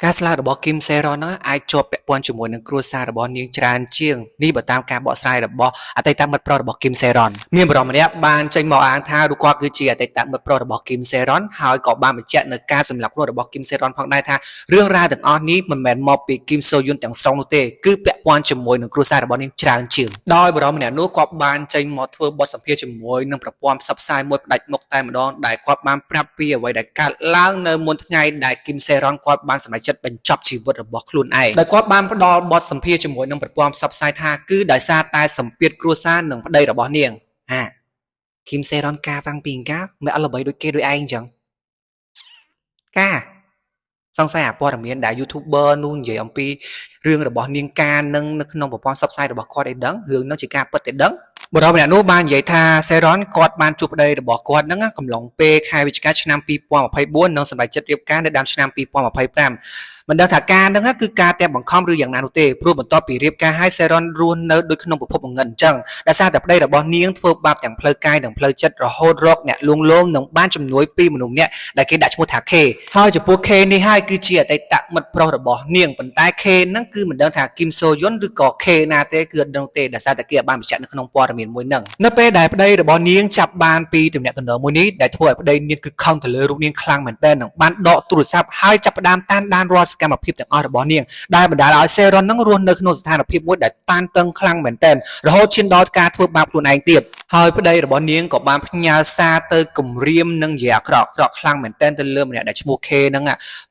ការស្លាប់របស់គឹមសេរ៉ុនហ្នឹងអាចជាប់ពាក់ព័ន្ធជាមួយនឹងគ្រួសាររបស់នាងច្រើនជាងនេះបើតាមការបកស្រាយរបស់អតីតមិត្តប្រុសរបស់គឹមសេរ៉ុនមានបរិម្នាក់បានចេញមកអាងថារូបគាត់គឺជាអតីតមិត្តប្រុសរបស់គឹមសេរ៉ុនហើយក៏បានបញ្ជាក់នៅការសម្លាប់ខ្លួនរបស់គឹមសេរ៉ុនផងដែរថារឿងរ៉ាវទាំងអស់នេះមិនមែនមកពីគឹមសូយុនទាំងស្រុងនោះទេគឺពាក់ព័ន្ធជាមួយនឹងគ្រួសាររបស់នាងច្រើនជាងដោយបរិម្នាក់នោះក៏បានចេញមកធ្វើបទសម្ភាសន៍ជាមួយនឹងប្រព័ន្ធផ្សព្វផ្សាយមួយផ្ដាច់មុខតែម្ដងដែលគាត់បានប្រាប់ពីអ្វីដែលកើតឡើងនៅមុនថ្ងៃដែលគឹមសេរ៉ុនគាត់បានសម្រេចចិត្តបញ្ចប់ជីវិតរបស់ខ្លួនឯងដោយគាត់បានផ្ដល់បទសម្ភាសន៍ជាមួយនឹងប្រព័ន្ធផ្សព្វផ្សាយថាគឺដោយសារតែសម្ពាធគ្រួសារនិងប្តីរបស់នាងគឹមសេរ៉ុនការតាំងពីកាមិនអត់ល្បីដូចគេដូចឯងអញ្ចឹងការសង្ស័យព័ត៌មានដែល YouTuber នោះនិយាយអំពីរឿងរបស់នាងការនឹងនៅក្នុងប្រព័ន្ធផ្សព្វផ្សាយរបស់គាត់ឯដឹងរឿងនោះជាការពិតទេដឹងបរិបទម្នាក់នោះបាននិយាយថាសេរ៉ុនគាត់បានជួបប្តីរបស់គាត់ហ្នឹងកំឡុងពេលខែវិច្ឆិកាឆ្នាំ2024និងសម្រេចចិត្តរៀបការនៅដើមឆ្នាំ2025មិនដឹងថាការហ្នឹងគឺការតែបង្ខំឬយ៉ាងណានោះទេព្រោះបន្ទាប់ពីរៀបការហើយសេរ៉ុនរស់នៅដូចក្នុងពិភពងងឹតអញ្ចឹងដោយសារតែប្តីរបស់នាងធ្វើបាបទាំងផ្លូវកាយនិងផ្លូវចិត្តរហូតរកអ្នកលួងលោមនិងបានជំនួយពីមនុស្សម្នាក់ដែលគេដាក់ឈ្មោះថា K ហើយចំពោះ K នេះហើយគឺជាអតីតមិត្តប្រុសរបស់នាងប៉ុន្តែ K ហ្នឹងគឺមិនដឹងថាគឹមសូយុនឬក៏ K ណាទេគឺអត់ដឹងទេដោយសារតែគេបានបញ្ជាក់នៅក្នុងព័ត៌មានមួយហ្នឹងនៅពេលដែលប្តីរបស់នាងចាប់បានពីទំនាក់ទំនងមួយនេះដែលធ្វើឲ្យប្តីនាងគឺខំទៅលើរូបនាងខ្លាំងមែនទែននិងបានដកទូរស័ព្ទហើយចាប់ផ្ដើមតាមដានរាល់សកម្មភាពទាំងអស់របស់នាងដែលបណ្ដាលឲ្យសេរ៉ុននឹងរស់នៅក្នុងស្ថានភាពមួយដែលតានតឹងខ្លាំងមែនទែនរហូតឈានដល់ការធ្វើបាបខ្លួនឯងទៀតហើយប្តីរបស់នាងក៏បានផ្ញើសារទៅគំរាមនិងនិយាយអាក្រក់ខ្លាំងមែនទែនទៅលើម្នាក់ដែលឈ្មោះ K ហ្នឹង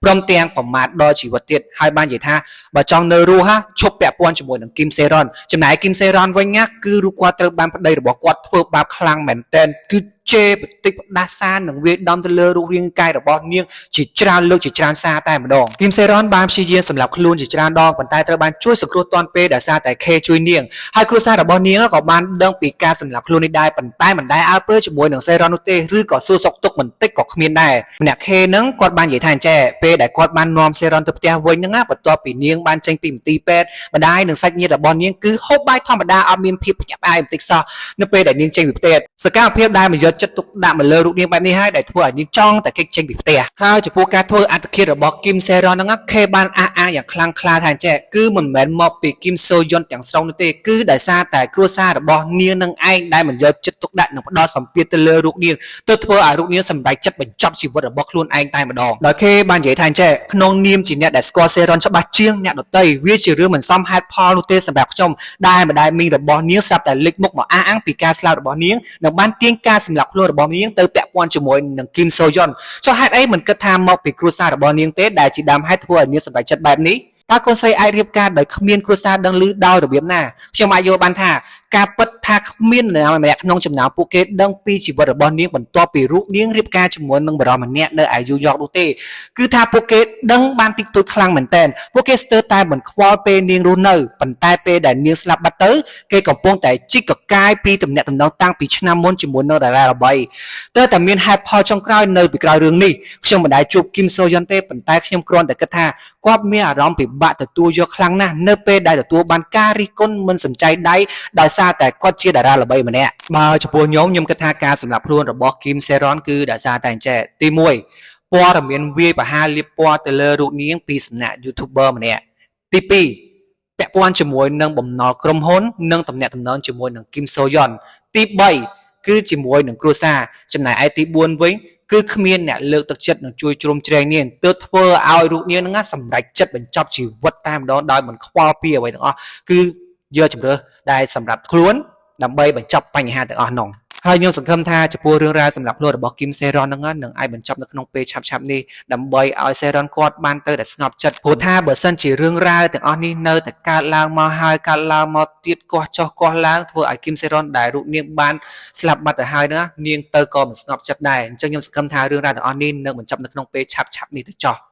ព្រមទាំងប្រមាថដល់ជីវិតទៀតហើយបាននិយាយថាបើចង់នៅរស់ឈប់ពាក់ព័ន្ធជាមួយនឹងគឹមសេរ៉ុនចំណែកគឹមសេរ៉ុនវិញគឺរូបគាត់ត្រូវបានប្តីរបស់គាត់ធ្វើបាបខ្លាំងមែនទែនគឺជេរបន្តិចផ្ដាសានិងវាយដំទៅលើរូបរាងកាយរបស់នាងជាច្រើនលើកជាច្រើនសារតែម្ដងគឹមសេរ៉ុនបានព្យាយាមសម្លាប់ខ្លួនជាច្រើនដងប៉ុន្តែត្រូវបានជួយសង្គ្រោះទាន់ពេលដោយសារតែ K ជួយនាងហើយគ្រួសាររបស់នាងក៏បានដឹងពីការសម្លាប់ខ្លួននេះដែរប៉ុន្តែមិនដែលអើពើជាមួយនឹងសេរ៉ុននោះទេឬក៏សួរសុខទុក្ខបន្តិចក៏គ្មានដែរម្នាក់ K ហ្នឹងគាត់បាននិយាយថាអញ្ចេះពេលដែលគាត់បាននាំសេរ៉ុនទៅផ្ទះវិញហ្នឹងបន្ទាប់ពីនាងបានចេញពីមន្ទីរពេទ្យម្ដាយនិងសាច់ញាតិរបស់នាងគឺហូបបាយធម្មតាអត់មានភាពភ្ញាក់ផ្អើលបន្តិចសោះនៅពេលដែលនាងចេញពីផ្ទះសកម្មភាពដែលមិនយកចិត្តទុកដាក់មកលើរូបនាងបែបនេះហើយដែលធ្វើឲ្យនាងចង់តែគេចចេញពីផ្ទះហើយចំពោះការធ្វើអត្តឃាតរបស់គឹមសេរ៉ុនហ្នឹង K បានអះអាងយ៉ាងខ្លាំងក្លាថាអញ្ចេះគឺមិនមែនមកពីគឹមសូយុនទាំងស្រុងនោះទេគឺដោយសារតែគ្រួសាររបស់នាងនឹងឯងដែលមិនយកចិត្តទុកដាក់និងផ្ដោតសម្ពាធទៅលើរូបនាងទៅធ្វើឲ្យរូបនាងសម្រេចចិត្តបញ្ចប់ជីវិតរបស់ខ្លួនឯងតែម្ដងដោយ K បាននិយាយថាអញ្ចេះក្នុងនាមជាអ្នកដែលស្គាល់សេរ៉ុនច្បាស់ជាងអ្នកដទៃវាជារឿងមិនសមហេតុផលនោះទេសម្រាប់ខ្ញុំដែលម្ដាយមីងរបស់នាងស្រាប់តែលេចមុខមកអះអាងពីការស្លាប់របស់នាងនិងបានទាញការសម្លាប់ខ្លួនរបស់នាងទៅពាក់ព័ន្ធជាមួយនឹងគឹមសូយុនចុះហេតុអីមិនគិតថាមកពីគ្រួសាររបស់នាងទេដែលជាដើមហេតុធ្វើឲ្យនាងសម្រេចចិត្តបែបនេះតើកូនស្រីអាចរៀបការដោយគ្មានគ្រួសារដឹងឮដោយរបៀបណាខ្ញុំអាចយល់បានថាការពិតថាគ្មាននរណាម្នាក់ក្នុងចំណោមពួកគេដឹងពីជីវិតរបស់នាងបន្ទាប់ពីរូបនាងរៀបការជាមួយនឹងបរិមម្នាក់នៅឯយូយ៉កនោះទេគឺថាពួកគេដឹងបានតិចតួចខ្លាំងមែនទែនពួកគេស្ទើរតែមិនខ្វល់ពេលនាងរស់នៅប៉ុន្តែពេលដែលនាងស្លាប់បាត់ទៅគេកំពុងតែជីកកកាយពីទំនាក់ទំនងតាំងពីឆ្នាំមុនជាមួយនឹងតារាល្បីទើបតែមានហេតុផលចុងក្រោយនៅពីក្រោយរឿងនេះខ្ញុំមិនដែលជួបគឹមសូយុនទេប៉ុន្តែខ្ញុំគ្រាន់តែគិតថាគាត់មានអារម្មណ៍ពិបាកទទួលយកខ្លាំងណាស់នៅពេលដែលទទួលបានការរិះគន់មិនសំចៃដៃដោយសារតែគាត់ជាតារាល្បីម្នាក់បើចំពោះខ្ញុំគិតថាការសម្លាប់ខ្លួនរបស់គឹមសេរ៉ុនគឺដោយសារតែអញ្ចេះទី1ព័ត៌មានវាយប្រហារលាបពណ៌ទៅលើរូបនាងពីសំណាក់ YouTuber ម្នាក់ទី2ពាក់ព័ន្ធជាមួយនឹងបំណុលក្រុមហ៊ុននិងទំនាក់ទំនងជាមួយនឹងគឹមសូយុនទី3គឺជាមួយនឹងគ្រួសារចំណែកឯទី4វិញគឺគ្មានអ្នកលើកទឹកចិត្តនឹងជួយជ្រោមជ្រែងនាងទើបធ្វើឲ្យរូបនាងហ្នឹងសម្រេចចិត្តបញ្ចប់ជីវិតតែម្ដងដោយមិនខ្វល់ពីអ្វីទាំងអស់គឺយកជំរឿសដែលសម្រាប់ខ្លួនដើម្បីបញ្ចប់បញ្ហាទាំងអស់នោះហើយខ្ញុំសង្ឃឹមថាចំពោះរឿងរ៉ាវសម្រាប់ខ្លួនរបស់គឹមសេរ៉ុនហ្នឹងនឹងអាចបញ្ចប់នៅក្នុងពេលឆាប់ៗនេះដើម្បីឲ្យសេរ៉ុនគាត់បានទៅតែស្ងប់ចិត្តព្រោះថាបើសិនជារឿងរ៉ាវទាំងអស់នេះនៅតែកើតឡើងមកហើយកើតឡើងមកទៀតកោះចោះកោះឡើងធ្វើឲ្យគឹមសេរ៉ុនដែលរូបនាងបានស្លាប់បាត់ទៅហើយណានាងទៅក៏មិនស្ងប់ចិត្តដែរអញ្ចឹងខ្ញុំសង្ឃឹមថារឿងរ៉ាវទាំងអស់នេះនឹងបញ្ចប់នៅក្នុងពេលឆាប់ៗនេះទៅចោះ